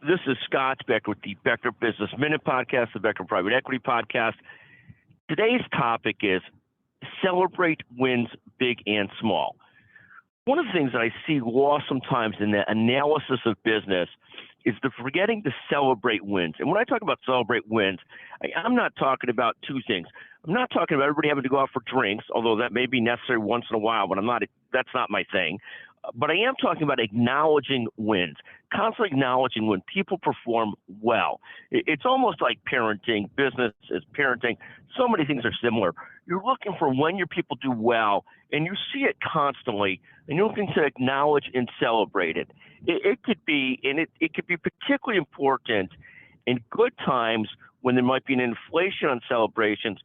This is Scott Becker with the Becker Business Minute Podcast, the Becker Private Equity Podcast. Today's topic is celebrate wins big and small. One of the things that I see lost sometimes in the analysis of business is the forgetting to celebrate wins. And when I talk about celebrate wins, I'm not talking about two things. I'm not talking about everybody having to go out for drinks, although that may be necessary once in a while, but that's not my thing. But I am talking about acknowledging wins, constantly acknowledging when people perform well. It's almost like parenting. Business is parenting. So many things are similar. You're looking for when your people do well, and you see it constantly, and you're looking to acknowledge and celebrate it. It could be, and it could be particularly important in good times when there might be an inflation on celebrations,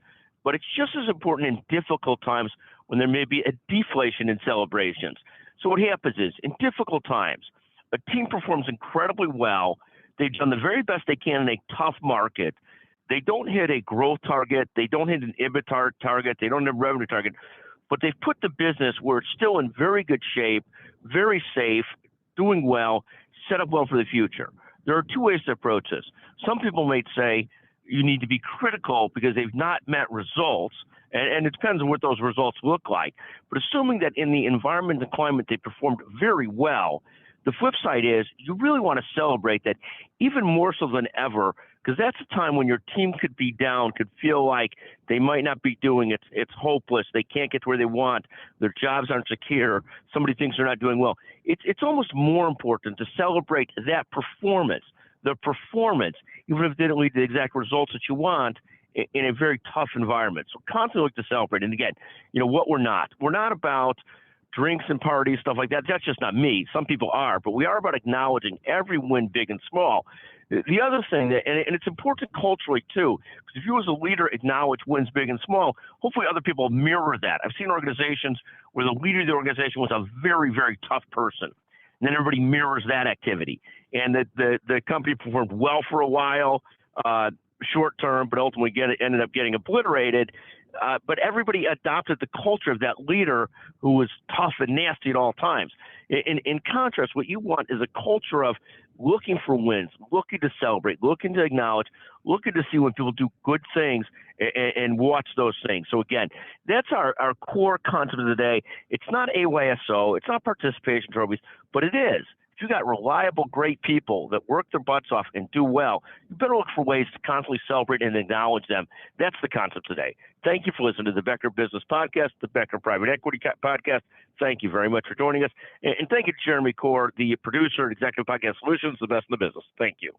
but it's just as important in difficult times when there may be a deflation in celebrations. So what happens is, in difficult times, a team performs incredibly well. They've done the very best they can in a tough market. They don't hit a growth target. They don't hit an EBITDA target. They don't hit a revenue target. But they've put the business where it's still in very good shape, very safe, doing well, set up well for the future. There are two ways to approach this. Some people might say you need to be critical because they've not met results, and it depends on what those results look like. But assuming that in the environment and climate they performed very well, the flip side is you really want to celebrate that even more so than ever, because that's a time when your team could be down, could feel like they might not be doing it. It's hopeless. They can't get to where they want. Their jobs aren't secure. Somebody thinks they're not doing well. It's almost more important to celebrate that performance, the performance, even if it didn't lead to the exact results that you want in a very tough environment. So constantly look to celebrate. And again, what we're not about drinks and parties, stuff like that. That's just not me. Some people are, but we are about acknowledging every win, big and small. The other thing, and it's important culturally too, because if you as a leader acknowledge wins big and small, hopefully other people mirror that. I've seen organizations where the leader of the organization was a very, very tough person. And then everybody mirrors that activity. And the company performed well for a while, short term, but ultimately ended up getting obliterated. But everybody adopted the culture of that leader who was tough and nasty at all times. In contrast, what you want is a culture of looking for wins, looking to celebrate, looking to acknowledge, looking to see when people do good things and watch those things. So again, that's our core concept of the day. It's not AYSO, it's not participation trophies, but it is. If you got reliable, great people that work their butts off and do well, you better look for ways to constantly celebrate and acknowledge them. That's the concept today. Thank you for listening to the Becker Business Podcast, the Becker Private Equity Podcast. Thank you very much for joining us. And thank you to Jeremy Core, the producer and executive podcast solutions, the best in the business. Thank you.